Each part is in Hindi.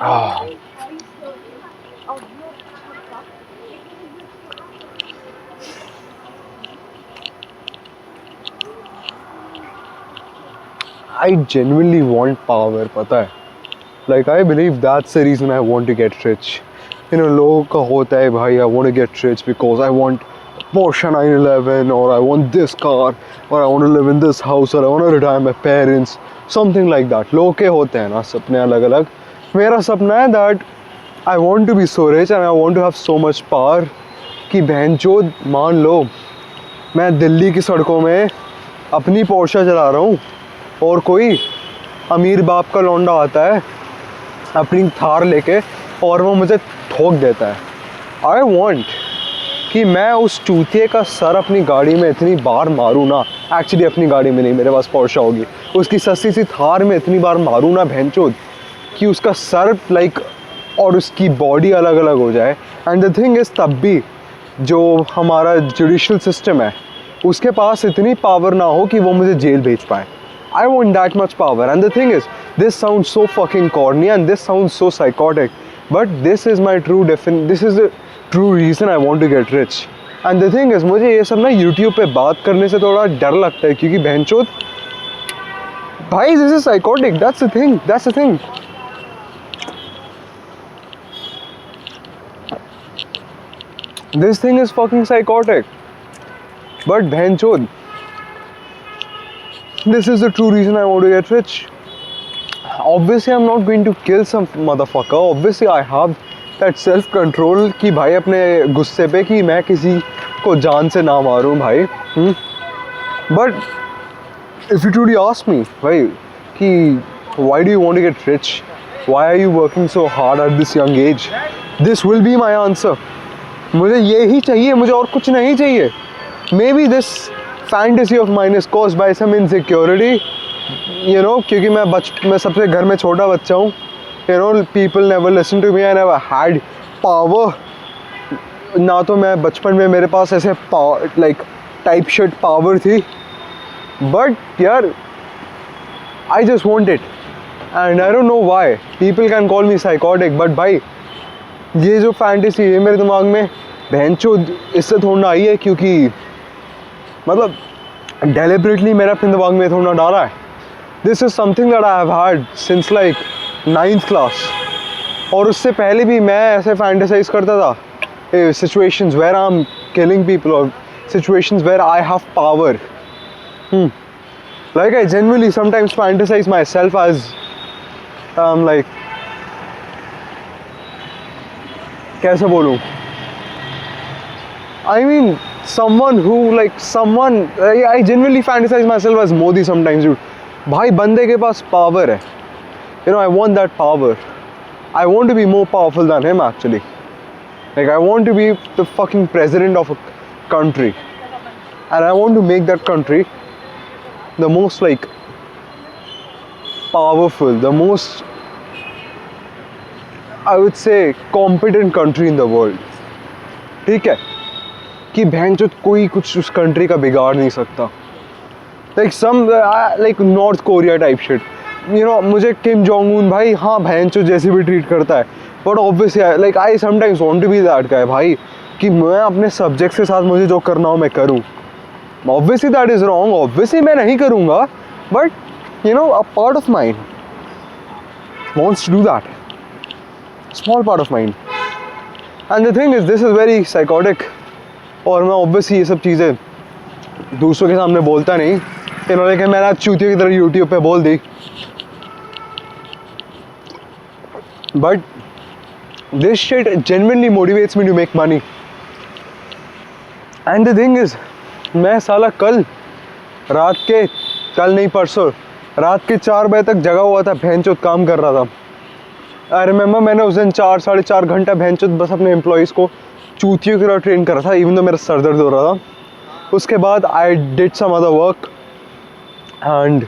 Ah. I genuinely want power, पता है. Like I believe that's the reason I want to get rich. You know, लोगों का होता है भाई, I want to get rich because I want Porsche 911 or I want this car or I want to live in this house or I want to retire my parents, something like that. लोगों के होते हैं ना सपने अलग अलग. मेरा सपना है that I want to be so rich and I want to have so much power कि बहनचोद मान लो मैं दिल्ली की सड़कों में अपनी पोर्शा चला रहा हूँ और कोई अमीर बाप का लौंडा आता है अपनी थार लेके और वो मुझे ठोक देता है. आई वॉन्ट कि मैं उस चूतिए का सर अपनी गाड़ी में इतनी बार मारूँ ना, एक्चुअली अपनी गाड़ी में नहीं, मेरे पास पोर्शा होगी, उसकी सस्ती सी थार में इतनी बार मारूँ ना भैंचोद कि उसका सर लाइक और उसकी बॉडी अलग अलग हो जाए. एंड द थिंग इज़ तब भी जो हमारा जुडिशल सिस्टम है उसके पास इतनी पावर ना हो कि वो मुझे जेल भेज पाए. I want that much power. And the thing is, this sounds so fucking corny and this sounds so psychotic, but this is my this is the true reason I want to get rich. And the thing is, मुझे ये सब ना YouTube पे बात करने से थोड़ा डर लगता है क्योंकि बहनचोद भाई this is psychotic. That's the thing. That's the thing. This thing is fucking psychotic. But बहनचोद, this is the true reason I want to get rich. Obviously, I'm not going to kill some motherfucker. Obviously, I have that self-control कि भाई अपने गुस्से पे कि मैं किसी को जान से ना मारूं भाई. But if you truly ask me, भाई कि why do you want to get rich? Why are you working so hard at this young age? This will be my answer. मुझे ये ही चाहिए, मुझे और कुछ नहीं चाहिए. Maybe this fantasy of mine is caused by some insecurity, you know, क्योंकि मैं सबसे घर में छोटा बच्चा हूँ. You know, people never listen to me. I never had power. ना तो मैं बचपन में मेरे पास ऐसे like type shit power थी. But यार, I just want it, and I don't know why. People can call me psychotic, but भाई ये जो fantasy है मेरे दिमाग में बहनचोद इससे थोड़ा आई है क्योंकि मतलब deliberately मैंने अपने दिमाग में थोड़ा डाला है. This is something that I have had since like 9th class. और उससे पहले भी मैं ऐसे fantasize करता था situations where I'm killing people or situations where I have power. Like I genuinely sometimes fantasize myself as like कैसे बोलूँ, I mean someone who like someone I genuinely fantasize myself as Modi sometimes, dude. भाई बंदे के पास power है. You know, I want that power. I want to be more powerful than him actually. Like I want to be the fucking president of a country, and I want to make that country the most like powerful, the most, I would say, competent country in the world. ठीक है कि भैंचोद कोई कुछ उस कंट्री का बिगाड़ नहीं सकता. Like some like North Korea type shit. You know, मुझे किम जोंग उन भाई हाँ भैंचोद जैसे भी ट्रीट करता है, but obviously like I sometimes want to be that guy भाई कि मैं अपने सब्जेक्ट के साथ मुझे जो करना हो मैं करूँ. Obviously that is wrong. Obviously मैं नहीं करूँगा, but you know, a part of mine wants to do that. Small part of mine. And the thing is, this is very psychotic. और मैं obviously ये सब चीज़ें दूसरों के सामने बोलता नहीं. इन्होंने कि मैंने आज चूतियों की तरह YouTube पे बोल दी. But this shit genuinely motivates me to make money. And the thing is, मैं साला कल नहीं परसों रात के 4 बजे तक जगा हुआ था, भैंचोद काम कर रहा था. आई रिमेंबर मैंने उस दिन 4-4.5 घंटा भैंचोद बस अपने एम्प्लॉइज़ को चूतियों की तरह ट्रेन कर रहा था, इवन तो मेरा सर दर्द हो रहा था. उसके बाद I did some other work and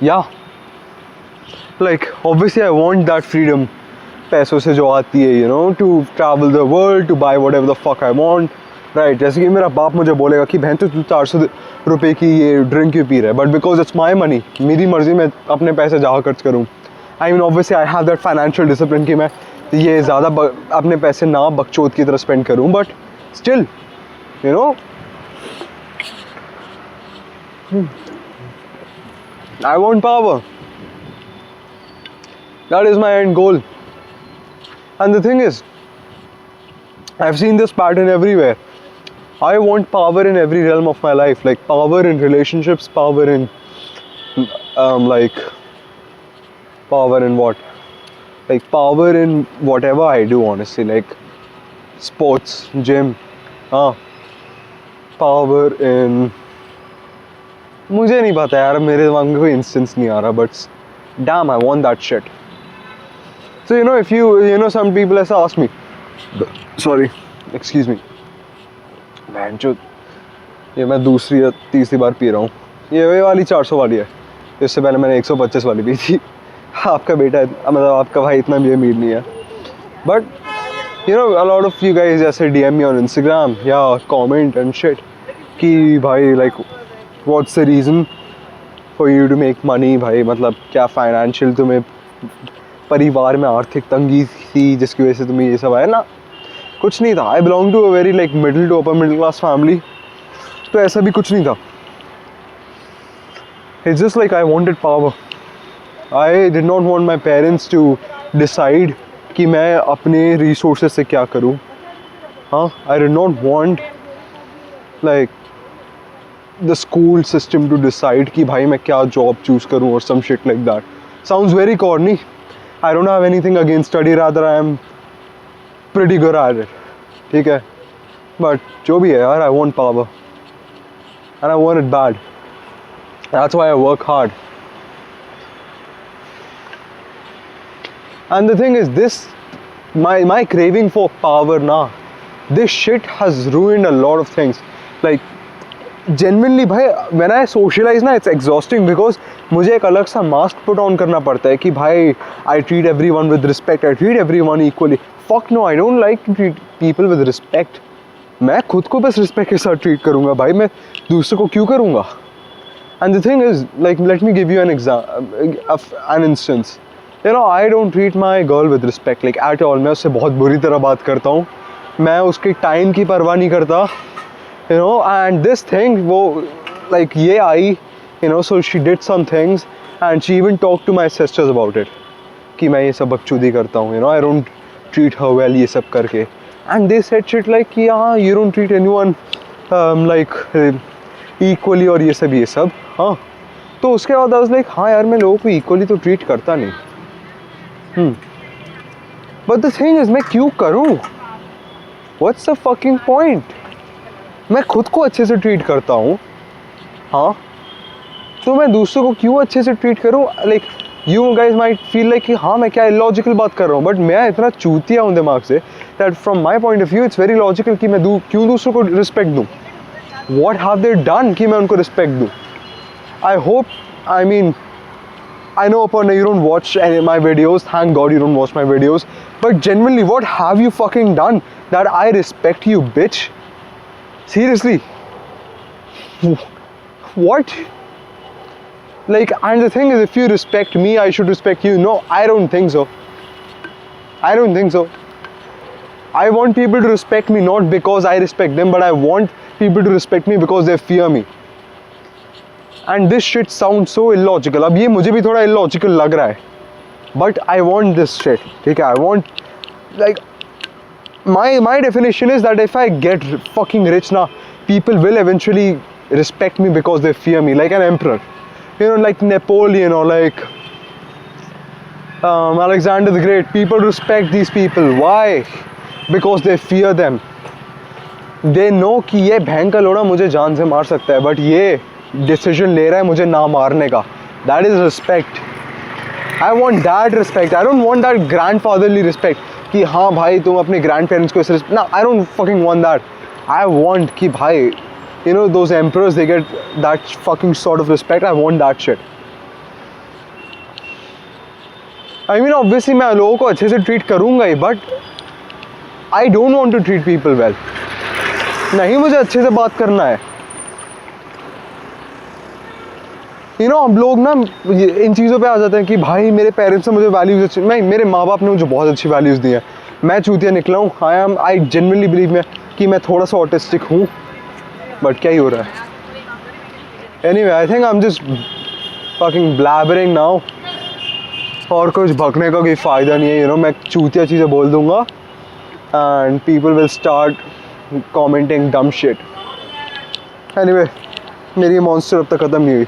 या like obviously I want that freedom पैसों से जो आती है, you know, to travel the world, to buy whatever the fuck I want, right. जैसे कि मेरा बाप मुझे बोलेगा कि बहन तू 400 रुपये की ये ड्रिंक क्यों पी रहा है, but because it's my money, मेरी मर्जी में अपने पैसे जहाँ खर्च करूँ. आई mean obviously I have that financial discipline कि मैं ये ज़्यादा अपने पैसे ना बकचोद की तरह स्पेंड करूँ, but still you know I want power. That is my end goal. And the thing is, I've seen this pattern everywhere. I want power in every realm of my life, like power in relationships, power in like power in what? Like power in whatever I do, honestly, like sports, gym, power in मुझे नहीं पता यार, मेरे दिमाग में कोई इंस्टेंस नहीं आ रहा, but damn I want that shit. So you know if you know some people ऐसा ask me, sorry excuse me, बहनचोद ये मैं दूसरी या तीसरी बार पी रहा हूँ, ये वाली 400 वाली है, इससे पहले मैंने 125 वाली पी थी. आपका बेटा मतलब आपका भाई इतना भी अमीर नहीं है, but you know a lot of you guys जैसे DM मी ऑन इंस्टाग्राम या कमेंट एंड शिट कि भाई like what's the reason for you to make money. भाई मतलब क्या फाइनेंशियल तुम्हें परिवार में आर्थिक तंगी थी जिसकी वजह से तुम्हें ये सब आया ना? कुछ नहीं था. I belong to a very like middle to upper middle class family, तो ऐसा भी कुछ नहीं था. It's just like I wanted power. I did not want my parents to decide कि मैं अपने रिसोर्सेज से क्या करूँ. हाँ, I did not want like the school system to decide कि भाई मैं क्या job choose करूँ or some shit like that. Sounds very corny. I don't have anything against study, rather I am pretty good at it. ठीक है, but जो भी है यार, I want power and I want it bad. That's why I work hard. And the thing is, this my craving for power now, this shit has ruined a lot of things. Like genuinely भाई व्हेन आई सोशलाइज ना, इट्स एग्जॉस्टिंग बिकॉज मुझे एक अलग सा मास्क पुट ऑन करना पड़ता है कि भाई I treat everyone with respect, I treat everyone equally. Fuck no, I don't like to treat people with respect. मैं खुद को बस रिस्पेक्ट के साथ ट्रीट करूँगा भाई, मैं दूसरे को क्यों करूँगा? And the thing is like let me give you an instance. You know I don't treat my girl with respect like at all. मैं उससे बहुत बुरी तरह बात करता हूँ, मैं उसके टाइम की परवाह नहीं करता. You know, and this thing, वो like ये आई, you know, so she did some things and she even talked to my sisters about it कि मैं ये सब बकचोदी करता हूँ, you know, I don't treat her well ये सब करके. And they said shit like कि हाँ you don't treat anyone like equally और ये सब. हाँ, तो उसके बाद I was like हाँ यार मैं लोगों को equally तो treat करता नहीं. But the thing is मैं क्यों करूँ? What's the fucking point? मैं खुद को अच्छे से ट्रीट करता हूँ, हाँ, तो मैं दूसरों को क्यों अच्छे से ट्रीट करूँ? Like you guys might feel like कि हाँ मैं क्या इलॉजिकल बात कर रहा हूँ, बट मैं इतना चूतिया हूँ दिमाग say that from my point of view it's very logical कि मैं क्यों दूसरों को रिस्पेक्ट दूँ. वॉट हैव दे डन कि मैं उनको रिस्पेक्ट दूँ? I hope, I mean I know Aparna, you don't watch any of my videos, thank God you don't watch my videos, but genuinely what have you fucking done that I respect you, bitch? Seriously, what? Like, and the thing is, if you respect me, I should respect you. No, I don't think so. I don't think so. I want people to respect me not because I respect them, but I want people to respect me because they fear me. And this shit sounds so illogical. अब ये मुझे भी थोड़ा illogical लग रहा है, but I want this shit. ठीक है, I want like. My definition is that if I get fucking rich now, people will eventually respect me because they fear me, like an emperor, you know, like Napoleon or like Alexander the Great. People respect these people. Why? Because they fear them. They know कि ये भैंग का लोड़ा मुझे जान से मार सकता है, but ये decision ले रहा है मुझे ना मारने का. That is respect. I want that respect. I don't want that grandfatherly respect कि हाँ भाई तुम अपने ग्रैंड पेरेंट्स को इस ना. I don't fucking want that. I want कि भाई you know those emperors they get that fucking sort of respect. I want that shit. I mean obviously मैं लोगों को अच्छे से ट्रीट करूँगा ही, but I don't want to treat people well. नहीं, मुझे अच्छे से बात करना है. यू नो हम लोग ना इन चीज़ों पे आ जाते हैं कि भाई मेरे पेरेंट्स ने मुझे वैल्यूज़ अच्छी, नहीं मेरे माँ बाप ने मुझे बहुत अच्छी वैल्यूज़ दी हैं, मैं चूतिया निकला हूँ, आई जेन्युइनली बिलीव में कि मैं थोड़ा सा ऑटिस्टिक हूँ, बट क्या ही हो रहा है। Anyway I think I am just fucking blabbering now, और कुछ भगने का कोई फ़ायदा नहीं है, यू नो मैं चूतिया चीज़ें बोल दूँगा and people will start commenting डम शिट। एनीवे मेरी मॉन्स्टर अब तक ख़त्म नहीं हुई।